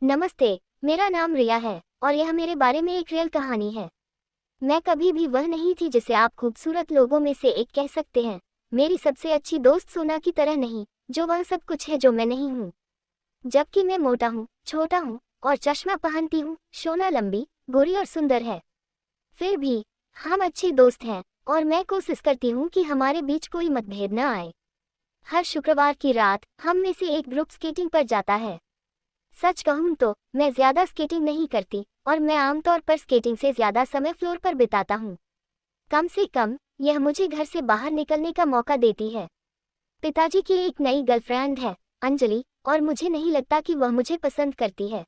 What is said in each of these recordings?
नमस्ते। मेरा नाम रिया है और यह मेरे बारे में एक रियल कहानी है। मैं कभी भी वह नहीं थी जिसे आप खूबसूरत लोगों में से एक कह सकते हैं। मेरी सबसे अच्छी दोस्त सोना की तरह नहीं, जो वह सब कुछ है जो मैं नहीं हूँ। जबकि मैं मोटा हूँ, छोटा हूँ और चश्मा पहनती हूँ, सोना लंबी, गोरी और सुंदर है। फिर भी हम अच्छे दोस्त हैं और मैं कोशिश करती हूँ कि हमारे बीच कोई मतभेद न आए। हर शुक्रवार की रात हम में से एक ग्रुप स्केटिंग पर जाता है। सच कहूँ तो मैं ज्यादा स्केटिंग नहीं करती और मैं आमतौर पर स्केटिंग से ज्यादा समय फ्लोर पर बिताता हूँ। कम से कम यह मुझे घर से बाहर निकलने का मौका देती है। पिताजी की एक नई गर्लफ्रेंड है, अंजलि, और मुझे नहीं लगता कि वह मुझे पसंद करती है।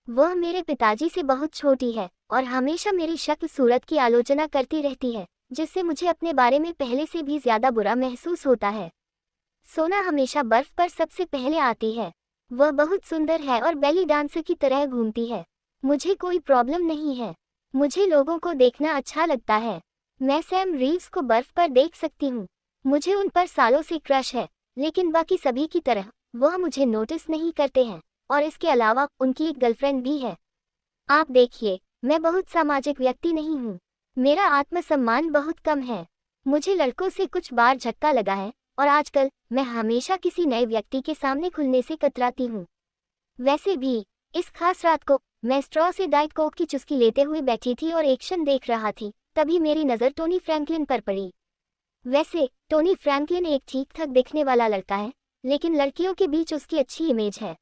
वह मेरे पिताजी से बहुत छोटी है और हमेशा मेरी शक्ल सूरत की आलोचना करती रहती है, जिससे मुझे अपने बारे में पहले से भी ज्यादा बुरा महसूस होता है। सोना हमेशा बर्फ पर सबसे पहले आती है। वह बहुत सुंदर है और बेली डांसर की तरह घूमती है। मुझे कोई प्रॉब्लम नहीं है। मुझे लोगों को देखना अच्छा लगता है। मैं सैम रीव्स को बर्फ पर देख सकती हूँ। मुझे उन पर सालों से क्रश है, लेकिन बाकी सभी की तरह वह मुझे नोटिस नहीं करते हैं और इसके अलावा उनकी एक गर्लफ्रेंड भी है। आप देखिए, मैं बहुत सामाजिक व्यक्ति नहीं हूँ। मेरा आत्मसम्मान बहुत कम है। मुझे लड़कों से कुछ बार झटका लगा है और आजकल मैं हमेशा किसी नए व्यक्ति के सामने खुलने से कतराती हूँ। वैसे भी इस खास रात को मैं स्ट्रॉ से डाइट कोक की चुस्की लेते हुए बैठी थी और एक्शन देख रहा थी, तभी मेरी नज़र टोनी फ्रैंकलिन पर पड़ी। वैसे टोनी फ्रैंकलिन एक ठीक-ठाक दिखने वाला लड़का है, लेकिन लड़कियों के बीच उसकी अच्छी इमेज है।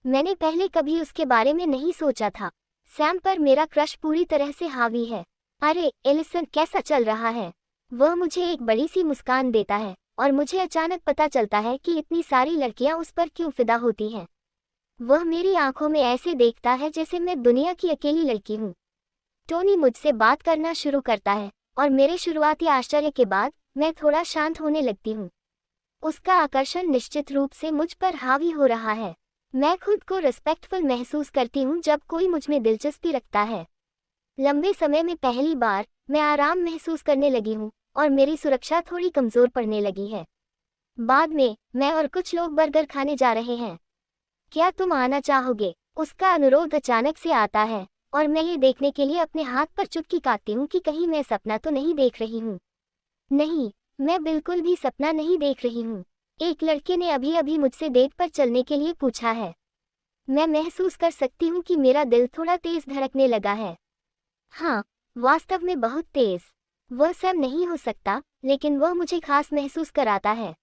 मैंने पहले कभी उसके बारे में नहीं सोचा था। सैम पर मेरा क्रश पूरी तरह से हावी है। अरे एलिसन, कैसा चल रहा है? वह मुझे एक बड़ी सी मुस्कान देता है और मुझे अचानक पता चलता है कि इतनी सारी लड़कियां उस पर क्यों फिदा होती हैं। वह मेरी आंखों में ऐसे देखता है जैसे मैं दुनिया की अकेली लड़की हूँ। टोनी मुझसे बात करना शुरू करता है और मेरे शुरुआती आश्चर्य के बाद मैं थोड़ा शांत होने लगती हूँ। उसका आकर्षण निश्चित रूप से मुझ पर हावी हो रहा है। मैं खुद को रिस्पेक्टफुल महसूस करती हूँ जब कोई मुझ में दिलचस्पी रखता है। लंबे समय में पहली बार मैं आराम महसूस करने लगी हूँ और मेरी सुरक्षा थोड़ी कमजोर पड़ने लगी है। बाद में मैं और कुछ लोग बर्गर खाने जा रहे हैं। क्या तुम आना चाहोगे? उसका अनुरोध अचानक से आता है और मैं ये देखने के लिए अपने हाथ पर चुटकी काटती हूँ कि कहीं मैं सपना तो नहीं देख रही हूँ। नहीं, मैं बिल्कुल भी सपना नहीं देख रही हूँ। एक लड़के ने अभी अभी मुझसे डेट पर चलने के लिए पूछा है। मैं महसूस कर सकती हूँ कि मेरा दिल थोड़ा तेज धड़कने लगा है। हाँ, वास्तव में बहुत तेज। वह सैम नहीं हो सकता, लेकिन वह मुझे खास महसूस कराता है।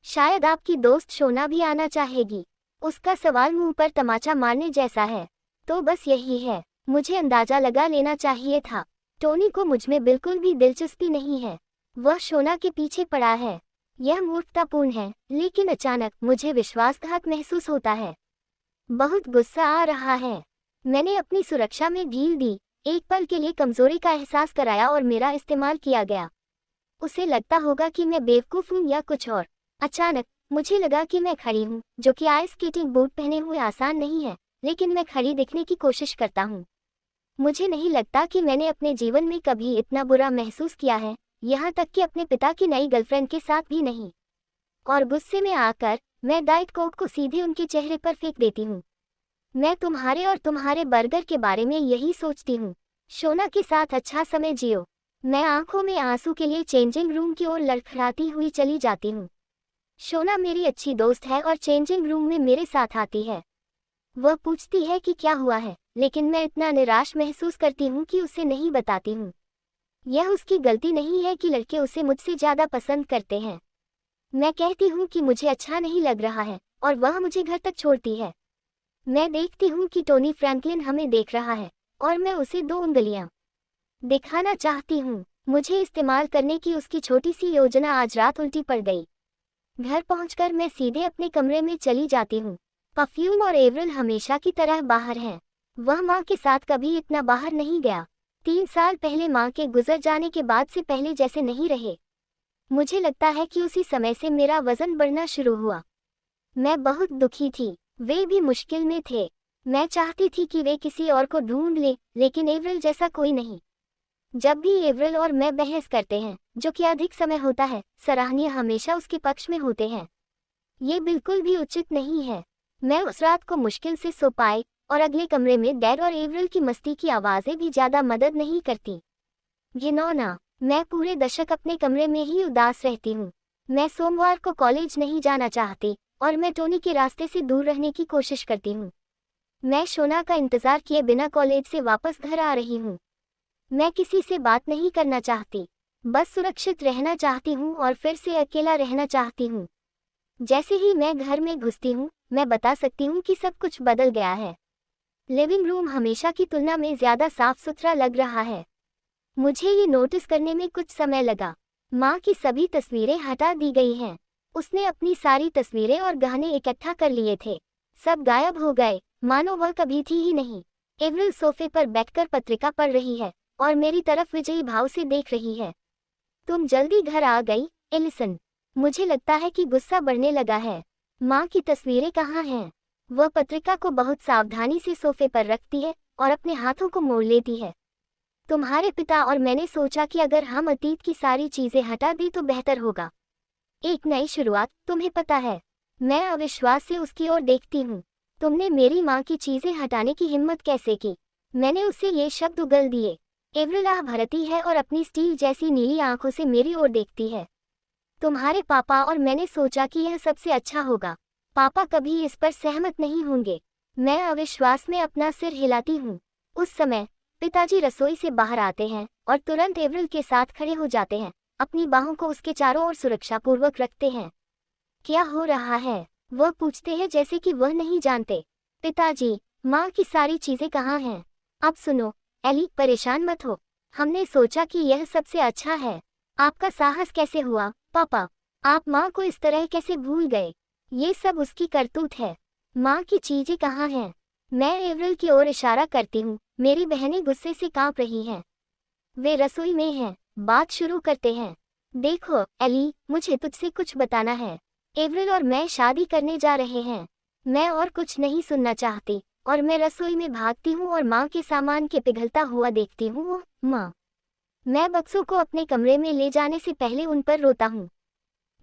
शायद आपकी दोस्त शोना भी आना चाहेगी। उसका सवाल मुंह पर तमाचा मारने जैसा है। तो बस यही है, मुझे अंदाजा लगा लेना चाहिए था। टोनी को मुझमें बिल्कुल भी दिलचस्पी नहीं है। वह शोना के पीछे पड़ा है। यह मूर्खतापूर्ण है, लेकिन अचानक मुझे विश्वासघात महसूस होता है। बहुत गुस्सा आ रहा है। मैंने अपनी सुरक्षा में ढील दी, एक पल के लिए कमजोरी का एहसास कराया और मेरा इस्तेमाल किया गया। उसे लगता होगा कि मैं बेवकूफ़ हूँ या कुछ और। अचानक मुझे लगा कि मैं खड़ी हूँ, जो कि आइस स्केटिंग बूट पहने हुए आसान नहीं है, लेकिन मैं खड़ी दिखने की कोशिश करता हूँ। मुझे नहीं लगता कि मैंने अपने जीवन में कभी इतना बुरा महसूस किया है, यहाँ तक कि अपने पिता की नई गर्लफ्रेंड के साथ भी नहीं। और गुस्से में आकर मैं डाइट कोक को सीधे उनके चेहरे पर फेंक देती हूँ। मैं तुम्हारे और तुम्हारे बर्गर के बारे में यही सोचती हूँ। शोना के साथ अच्छा समय जियो। मैं आंखों में आंसू के लिए चेंजिंग रूम की ओर लड़खड़ाती हुई चली जाती हूँ। शोना मेरी अच्छी दोस्त है और चेंजिंग रूम में मेरे साथ आती है। वह पूछती है कि क्या हुआ है, लेकिन मैं इतना निराश महसूस करती हूँ कि उसे नहीं बताती हूँ। यह उसकी गलती नहीं है कि लड़के उसे मुझसे ज़्यादा पसंद करते हैं। मैं कहती हूँ कि मुझे अच्छा नहीं लग रहा है और वह मुझे घर तक छोड़ती है। मैं देखती हूँ कि टोनी फ्रैंकलिन हमें देख रहा है और मैं उसे 2 उंगलियां दिखाना चाहती हूँ। मुझे इस्तेमाल करने की उसकी छोटी सी योजना आज रात उल्टी पड़ गई। घर पहुंचकर मैं सीधे अपने कमरे में चली जाती हूँ। परफ्यूम और एवरिल हमेशा की तरह बाहर हैं। वह माँ के साथ कभी इतना बाहर नहीं गया। 3 साल पहले माँ के गुजर जाने के बाद से पहले जैसे नहीं रहे। मुझे लगता है कि उसी समय से मेरा वजन बढ़ना शुरू हुआ। मैं बहुत दुखी थी। वे भी मुश्किल में थे। मैं चाहती थी कि वे किसी और को ढूंढ ले, लेकिन एवरिल जैसा कोई नहीं। जब भी एवरिल और मैं बहस करते हैं, जो कि अधिक समय होता है, सराहनीय हमेशा उसके पक्ष में होते हैं। ये बिल्कुल भी उचित नहीं है। मैं उस रात को मुश्किल से सो पाई, और अगले कमरे में डैड और एवरल की मस्ती की आवाज़ें भी ज़्यादा मदद नहीं करती। घिनौना, मैं पूरे दशक अपने कमरे में ही उदास रहती हूँ। मैं सोमवार को कॉलेज नहीं जाना चाहती, और मैं टोनी के रास्ते से दूर रहने की कोशिश करती हूँ। मैं शोना का इंतज़ार किए बिना कॉलेज से वापस घर आ रही हूँ। मैं किसी से बात नहीं करना चाहती, बस सुरक्षित रहना चाहती हूँ और फिर से अकेला रहना चाहती हूँ। जैसे ही मैं घर में घुसती हूँ, मैं बता सकती हूँ कि सब कुछ बदल गया है। लिविंग रूम हमेशा की तुलना में ज़्यादा साफ सुथरा लग रहा है। मुझे ये नोटिस करने में कुछ समय लगा। माँ की सभी तस्वीरें हटा दी गई हैं। उसने अपनी सारी तस्वीरें और गहने इकट्ठा कर लिए थे। सब गायब हो गए, मानो वह कभी थी ही नहीं। एवरल सोफे पर बैठकर पत्रिका पढ़ रही है और मेरी तरफ विजयी भाव से देख रही है। तुम जल्दी घर आ गई, एलिसन। मुझे लगता है कि गुस्सा बढ़ने लगा है। माँ की तस्वीरें कहाँ हैं? वह पत्रिका को बहुत सावधानी से सोफे पर रखती है और अपने हाथों को मोड़ लेती है। तुम्हारे पिता और मैंने सोचा कि अगर हम अतीत की सारी चीजें हटा दें तो बेहतर होगा। एक नई शुरुआत, तुम्हें पता है। मैं अविश्वास से उसकी ओर देखती हूँ। तुमने मेरी माँ की चीजें हटाने की हिम्मत कैसे की? मैंने उसे ये शब्द उगल दिए। एवरल आह भरती है और अपनी स्टील जैसी नीली आंखों से मेरी ओर देखती है। तुम्हारे पापा और मैंने सोचा कि यह सबसे अच्छा होगा। पापा कभी इस पर सहमत नहीं होंगे। मैं अविश्वास में अपना सिर हिलाती हूँ। उस समय पिताजी रसोई से बाहर आते हैं और तुरंत एवरल के साथ खड़े हो जाते हैं, अपनी बाहों को उसके चारों ओर सुरक्षापूर्वक रखते हैं। क्या हो रहा है? वह पूछते हैं जैसे कि वह नहीं जानते। पिताजी, माँ की सारी चीजें कहाँ हैं? अब सुनो, एली, परेशान मत हो। हमने सोचा कि यह सबसे अच्छा है। आपका साहस कैसे हुआ, पापा? आप माँ को इस तरह कैसे भूल गए? ये सब उसकी करतूत है। माँ की चीजें कहाँ हैं? मैं एवरल की ओर इशारा करती हूँ। मेरी बहनें गुस्से से कांप रही हैं। वे रसोई में हैं। बात शुरू करते हैं। देखो एली, मुझे तुझसे कुछ बताना है। एवरल और मैं शादी करने जा रहे हैं। मैं और कुछ नहीं सुनना चाहती, और मैं रसोई में भागती हूँ और माँ के सामान के पिघलता हुआ देखती हूँ। ओह माँ! मैं बक्सों को अपने कमरे में ले जाने से पहले उन पर रोता हूँ।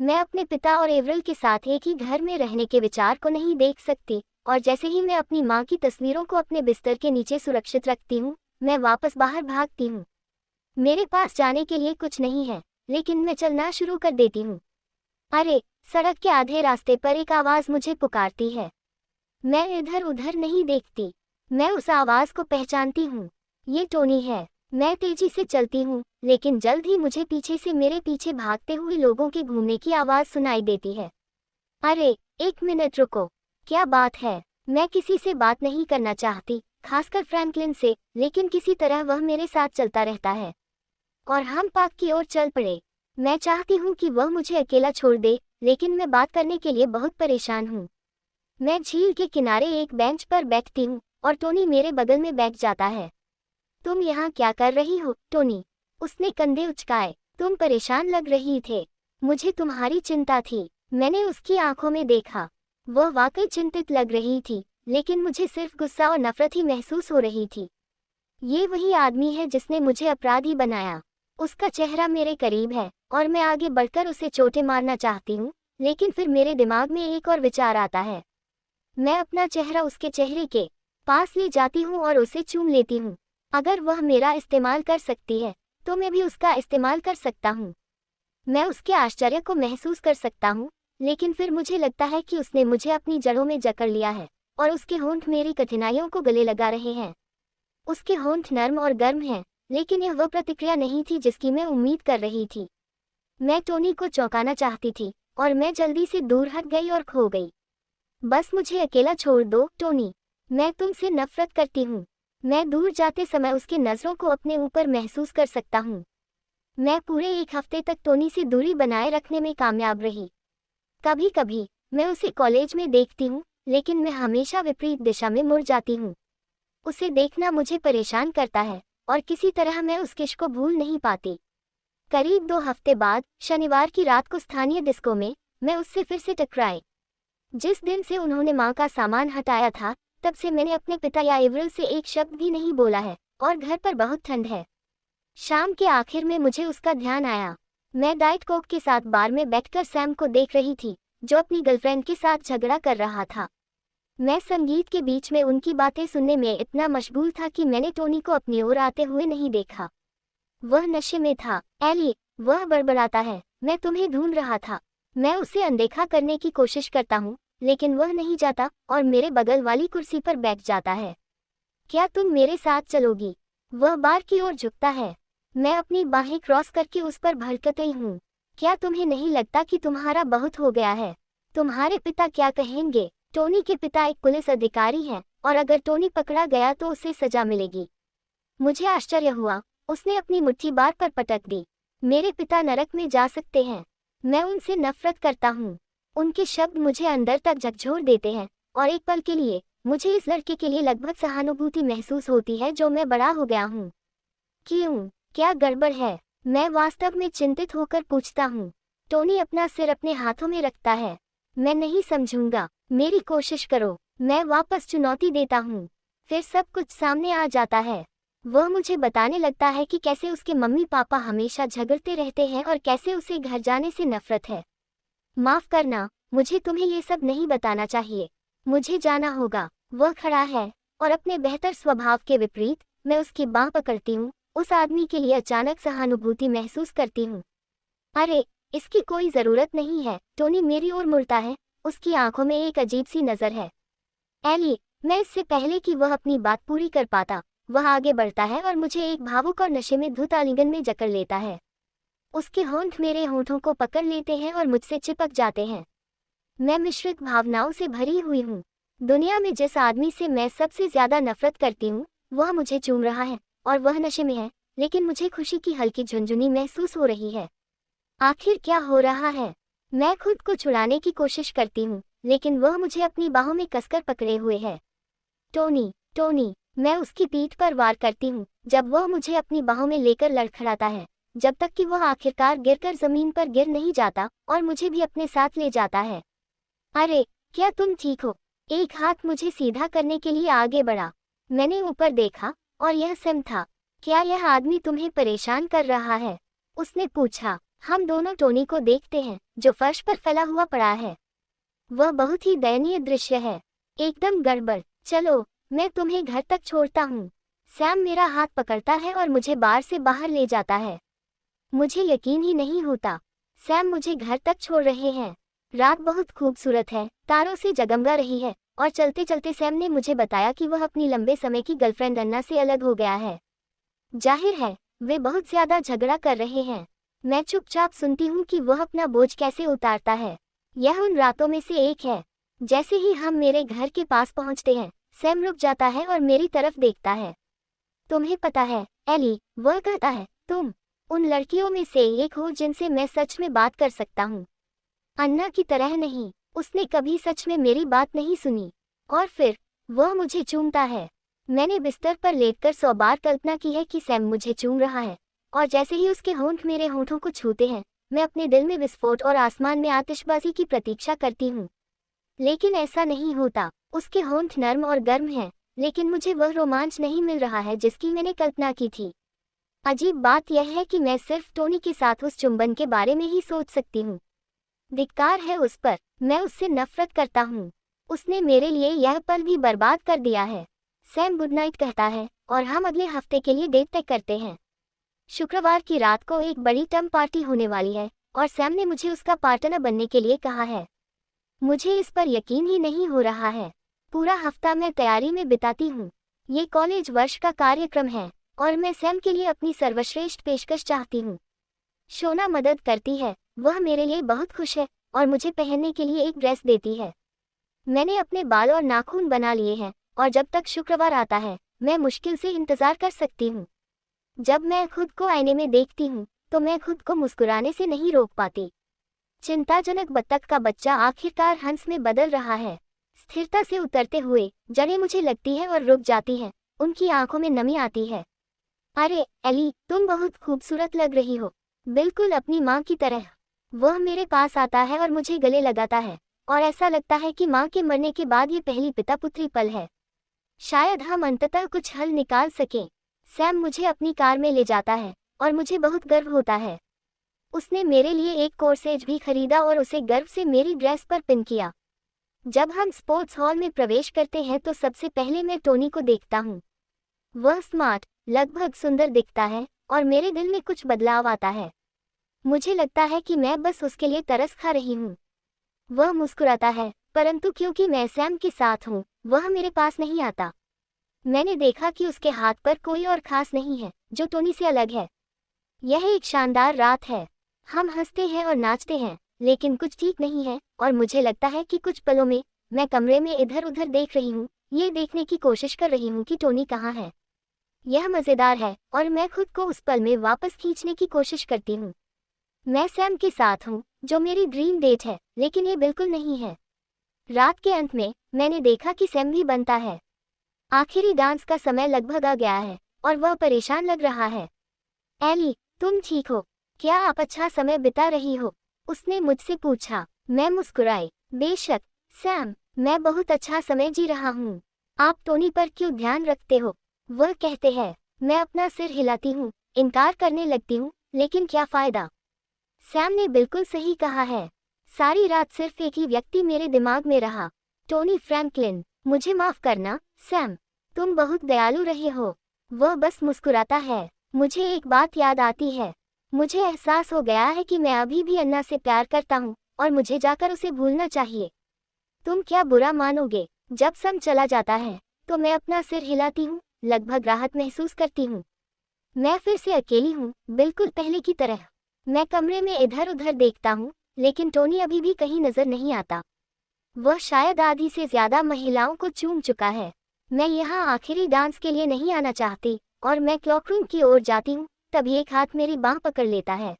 मैं अपने पिता और एवरल के साथ एक ही घर में रहने के विचार को नहीं देख सकती, और जैसे ही मैं अपनी माँ की तस्वीरों को अपने बिस्तर के नीचे सुरक्षित रखती हूँ, मैं वापस बाहर भागती हूँ। मेरे पास जाने के लिए कुछ नहीं है, लेकिन मैं चलना शुरू कर देती हूँ। अरे, सड़क के आधे रास्ते पर एक आवाज़ मुझे पुकारती है। मैं इधर उधर नहीं देखती। मैं उस आवाज़ को पहचानती हूँ। ये टोनी है। मैं तेजी से चलती हूँ, लेकिन जल्द ही मुझे पीछे से मेरे पीछे भागते हुए लोगों के घूमने की आवाज़ सुनाई देती है। अरे, एक मिनट रुको। क्या बात है? मैं किसी से बात नहीं करना चाहती, खासकर फ्रैंकलिन से, लेकिन किसी तरह वह मेरे साथ चलता रहता है। और हम पार्क की ओर चल पड़े। मैं चाहती हूँ कि वह मुझे अकेला छोड़ दे, लेकिन मैं बात करने के लिए बहुत परेशान हूँ। मैं झील के किनारे एक बेंच पर बैठती हूँ, और टोनी मेरे बगल में बैठ जाता है। तुम यहाँ क्या कर रही हो, टोनी? उसने कंधे उचकाए। तुम परेशान लग रही थे। मुझे तुम्हारी चिंता थी। मैंने उसकी आंखों में देखा। वह वाकई चिंतित लग रही थी, लेकिन मुझे सिर्फ गुस्सा और नफरत ही महसूस हो रही थी। ये वही आदमी है जिसने मुझे अपराधी बनाया। उसका चेहरा मेरे करीब है, और मैं आगे बढ़कर उसे चोटें मारना चाहती हूँ, लेकिन फिर मेरे दिमाग में एक और विचार आता है। मैं अपना चेहरा उसके चेहरे के पास ले जाती हूँ और उसे चूम लेती हूँ। अगर वह मेरा इस्तेमाल कर सकती है, तो मैं भी उसका इस्तेमाल कर सकता हूँ। मैं उसके आश्चर्य को महसूस कर सकता हूँ, लेकिन फिर मुझे लगता है कि उसने मुझे अपनी जड़ों में जकड़ लिया है, और उसके होंठ मेरी कठिनाइयों को गले लगा रहे हैं। उसके होंठ नर्म और गर्म हैं, लेकिन यह वह प्रतिक्रिया नहीं थी जिसकी मैं उम्मीद कर रही थी। मैं टोनी को चौंकाना चाहती थी, और मैं जल्दी से दूर हट गई और खो गई। बस मुझे अकेला छोड़ दो, टोनी। मैं तुमसे नफरत करती हूँ। मैं दूर जाते समय उसकी नज़रों को अपने ऊपर महसूस कर सकता हूँ। मैं पूरे एक हफ्ते तक टोनी से दूरी बनाए रखने में कामयाब रही। कभी कभी मैं उसे कॉलेज में देखती हूँ, लेकिन मैं हमेशा विपरीत दिशा में मुड़ जाती हूँ। उसे देखना मुझे परेशान करता है, और किसी तरह मैं उस किश को भूल नहीं पाती। करीब 2 हफ्ते बाद, शनिवार की रात को स्थानीय डिस्को में, मैं उससे फिर से टकराई। जिस दिन से उन्होंने माँ का सामान हटाया था, तब से मैंने अपने पिता या एवरल से एक शब्द भी नहीं बोला है, और घर पर बहुत ठंड है। शाम के आखिर में मुझे उसका ध्यान आया। मैं डाइट कोक के साथ बार में बैठकर सैम को देख रही थी, जो अपनी गर्लफ्रेंड के साथ झगड़ा कर रहा था। मैं संगीत के बीच में उनकी बातें सुनने में इतना मशगूल था कि मैंने टोनी को अपनी ओर आते हुए नहीं देखा। वह नशे में था। एली, वह बड़बड़ाता है, मैं तुम्हें ढूंढ रहा था। मैं उसे अनदेखा करने की कोशिश करता हूँ, लेकिन वह नहीं जाता और मेरे बगल वाली कुर्सी पर बैठ जाता है। क्या तुम मेरे साथ चलोगी? वह बार की ओर झुकता है। मैं अपनी बाहें क्रॉस करके उस पर भड़कती हूँ। क्या तुम्हें नहीं लगता कि तुम्हारा बहुत हो गया है? तुम्हारे पिता क्या कहेंगे? टोनी के पिता एक पुलिस अधिकारी हैं, और अगर टोनी पकड़ा गया तो उसे सजा मिलेगी। मुझे आश्चर्य हुआ। उसने अपनी मुट्ठी बार पर पटक दी। मेरे पिता नरक में जा सकते हैं। मैं उनसे नफरत करता हूँ। उनके शब्द मुझे अंदर तक झकझोर देते हैं, और एक पल के लिए मुझे इस लड़के के लिए लगभग सहानुभूति महसूस होती है जो मैं बड़ा हो गया हूँ। क्यों? क्या गड़बड़ है? मैं वास्तव में चिंतित होकर पूछता हूँ। टोनी अपना सिर अपने हाथों में रखता है। मैं नहीं समझूंगा। मेरी कोशिश करो। मैं वापस चुनौती देता हूँ। फिर सब कुछ सामने आ जाता है। वह मुझे बताने लगता है कि कैसे उसके मम्मी पापा हमेशा झगड़ते रहते हैं और कैसे उसे घर जाने से नफरत है। माफ करना, मुझे तुम्हें ये सब नहीं बताना चाहिए। मुझे जाना होगा। वह खड़ा है, और अपने बेहतर स्वभाव के विपरीत मैं उसकी बाँह पकड़ती हूँ। उस आदमी के लिए अचानक सहानुभूति महसूस करती हूँ। अरे, इसकी कोई ज़रूरत नहीं है। टोनी मेरी ओर मुड़ता है। उसकी आंखों में एक अजीब सी नज़र है। एली, मैं इससे पहले कि वह अपनी बात पूरी कर पाता, वह आगे बढ़ता है और मुझे एक भावुक और नशे में धुत आलिंगन में जकड़ लेता है। उसके होंठ मेरे होंठों को पकड़ लेते हैं और मुझसे चिपक जाते हैं। मैं मिश्रित भावनाओं से भरी हुई हूँ। दुनिया में जिस आदमी से मैं सबसे ज्यादा नफरत करती हूँ, वह मुझे चूम रहा है, और वह नशे में है, लेकिन मुझे खुशी की हल्की झुनझुनी महसूस हो रही है। आखिर क्या हो रहा है? मैं खुद को छुड़ाने की कोशिश करती हूँ, लेकिन वह मुझे अपनी बाहों में कसकर पकड़े हुए है। टोनी, टोनी, मैं उसकी पीठ पर वार करती हूँ जब वह मुझे अपनी बाहों में लेकर लड़खड़ाता है, जब तक कि वह आखिरकार गिरकर जमीन पर गिर नहीं जाता और मुझे भी अपने साथ ले जाता है। अरे, क्या तुम ठीक हो? एक हाथ मुझे सीधा करने के लिए आगे बढ़ा। मैंने ऊपर देखा, और यह सैम था। क्या यह आदमी तुम्हें परेशान कर रहा है? उसने पूछा। हम दोनों टोनी को देखते हैं, जो फर्श पर फैला हुआ पड़ा है। वह बहुत ही दयनीय दृश्य है। एकदम गड़बड़। चलो, मैं तुम्हें घर तक छोड़ता हूँ। सैम मेरा हाथ पकड़ता है और मुझे बार से बाहर ले जाता है। मुझे यकीन ही नहीं होता। सैम मुझे घर तक छोड़ रहे हैं। रात बहुत खूबसूरत है, तारों से जगमगा रही है, और चलते चलते सैम ने मुझे बताया कि वह अपनी लंबे समय की गर्लफ्रेंड अन्ना से अलग हो गया है। जाहिर है, वे बहुत ज्यादा झगड़ा कर रहे हैं। मैं चुपचाप सुनती हूँ कि वह अपना बोझ कैसे उतारता है। यह उन रातों में से एक है। जैसे ही हम मेरे घर के पास पहुँचते हैं, सैम रुक जाता है और मेरी तरफ देखता है। तुम्हें पता है, एली, वह कहता है, तुम उन लड़कियों में से एक हो जिनसे मैं सच में बात कर सकता हूँ। अन्ना की तरह नहीं। उसने कभी सच में मेरी बात नहीं सुनी। और फिर वह मुझे चूमता है। मैंने बिस्तर पर लेटकर 100 बार कल्पना की है कि सैम मुझे चूम रहा है, और जैसे ही उसके होंठ मेरे होंठों को छूते हैं, मैं अपने दिल में विस्फोट और आसमान में आतिशबाजी की प्रतीक्षा करती हूँ। लेकिन ऐसा नहीं होता। उसके होंठ नर्म और गर्म हैं, लेकिन मुझे वह रोमांच नहीं मिल रहा है जिसकी मैंने कल्पना की थी। अजीब बात यह है कि मैं सिर्फ टोनी के साथ उस चुंबन के बारे में ही सोच सकती हूँ। धिक्कार है उस पर। मैं उससे नफरत करता हूँ। उसने मेरे लिए यह पल भी बर्बाद कर दिया है। सैम गुड नाइट कहता है, और हम अगले हफ्ते के लिए डेट तय करते हैं। शुक्रवार की रात को एक बड़ी टम पार्टी होने वाली है, और सैम ने मुझे उसका पार्टनर बनने के लिए कहा है। मुझे इस पर यकीन ही नहीं हो रहा है। पूरा हफ्ता मैं तैयारी में बिताती हूँ। ये कॉलेज वर्ष का कार्यक्रम है, और मैं सैम के लिए अपनी सर्वश्रेष्ठ पेशकश चाहती हूँ। शोना मदद करती है। वह मेरे लिए बहुत खुश है, और मुझे पहनने के लिए एक ड्रेस देती है। मैंने अपने बाल और नाखून बना लिए हैं, और जब तक शुक्रवार आता है, मैं मुश्किल से इंतजार कर सकती हूँ। जब मैं खुद को आईने में देखती हूँ, तो मैं खुद को मुस्कुराने से नहीं रोक पाती। चिंताजनक बत्तख का बच्चा आखिरकार हंस में बदल रहा है। स्थिरता से उतरते हुए जड़ें मुझे लगती है और रुक जाती हैं। उनकी आंखों में नमी आती है। अरे एली, तुम बहुत खूबसूरत लग रही हो, बिल्कुल अपनी माँ की तरह। वह मेरे पास आता है और मुझे गले लगाता है, और ऐसा लगता है कि माँ के मरने के बाद ये पहली पिता पुत्री पल है। शायद हम अंततः कुछ हल निकाल सकें। सैम मुझे अपनी कार में ले जाता है, और मुझे बहुत गर्व होता है। उसने मेरे लिए एक कोर्सेज भी खरीदा और उसे गर्व से मेरी ड्रेस पर पिन किया। जब हम स्पोर्ट्स हॉल में प्रवेश करते हैं तो सबसे पहले मैं टोनी को देखता हूँ। वह स्मार्ट, लगभग सुंदर दिखता है और मेरे दिल में कुछ बदलाव आता है। मुझे लगता है कि मैं बस उसके लिए तरस खा रही हूँ। वह मुस्कुराता है, परंतु क्योंकि मैं सैम के साथ हूँ, वह मेरे पास नहीं आता। मैंने देखा कि उसके हाथ पर कोई और खास नहीं है, जो टोनी से अलग है। यह एक शानदार रात है। हम हंसते हैं और नाचते हैं, लेकिन कुछ ठीक नहीं है और मुझे लगता है कि कुछ पलों में मैं कमरे में इधर उधर देख रही हूँ, ये देखने की कोशिश कर रही हूँ कि टोनी कहाँ है। यह मज़ेदार है और मैं खुद को उस पल में वापस खींचने की कोशिश करती हूँ। मैं सैम के साथ हूँ, जो मेरी ड्रीम डेट है, लेकिन ये बिल्कुल नहीं है। रात के अंत में मैंने देखा कि सैम भी बनता है। आखिरी डांस का समय लगभग आ गया है और वह परेशान लग रहा है। एली, तुम ठीक हो? क्या आप अच्छा समय बिता रही हो? उसने मुझसे पूछा। मैं मुस्कुराई। बेशक सैम, मैं बहुत अच्छा समय जी रहा हूँ। आप टोनी पर क्यों ध्यान रखते हो? वह कहते हैं। मैं अपना सिर हिलाती हूँ, इनकार करने लगती हूँ, लेकिन क्या फ़ायदा? सैम ने बिल्कुल सही कहा है। सारी रात सिर्फ एक ही व्यक्ति मेरे दिमाग में रहा, टोनी फ्रैंकलिन। मुझे माफ़ करना सैम, तुम बहुत दयालु रहे हो। वह बस मुस्कुराता है। मुझे एक बात याद आती है। मुझे एहसास हो गया है कि मैं अभी भी अन्ना से प्यार करता हूँ और मुझे जाकर उसे भूलना चाहिए। तुम क्या बुरा मानोगे? जब सम चला जाता है तो मैं अपना सिर हिलाती हूँ, लगभग राहत महसूस करती हूँ। मैं फिर से अकेली हूँ, बिल्कुल पहले की तरह। मैं कमरे में इधर उधर देखता हूँ, लेकिन टोनी अभी भी कहीं नजर नहीं आता। वह शायद आधी से ज्यादा महिलाओं को चूम चुका है। मैं यहाँ आखिरी डांस के लिए नहीं आना चाहती और मैं क्लॉकरूम की ओर जाती हूँ, तभी एक हाथ मेरी बांह पकड़ लेता है।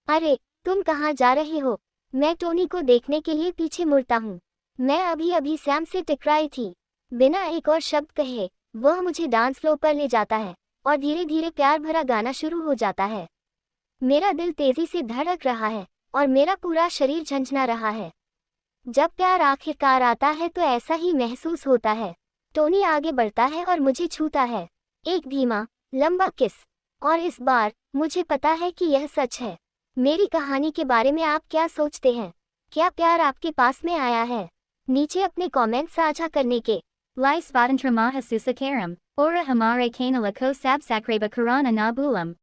अरे, तुम कहाँ जा रहे हो? मैं टोनी को देखने के लिए पीछे मुड़ता हूँ। मैं अभी अभी सैम से टकराई थी। बिना एक और शब्द कहे वह मुझे डांस फ्लोर पर ले जाता है और धीरे धीरे प्यार भरा गाना शुरू हो जाता है। मेरा दिल तेजी से धड़क रहा है और मेरा पूरा शरीर झंझना रहा है। जब प्यार आखिरकार आता है तो ऐसा ही महसूस होता है। टोनी आगे बढ़ता है और मुझे छूता है। एक धीमा, लंबा किस। और इस बार मुझे पता है कि यह सच है। मेरी कहानी के बारे में आप क्या सोचते हैं? क्या प्यार आपके पास में आया है? नीचे अपने कमेंट साझा करने के Lai Svatantra Mahasusa Karam, Ora Hamare Kanala Ko Sabsakreba Karana Nabulam.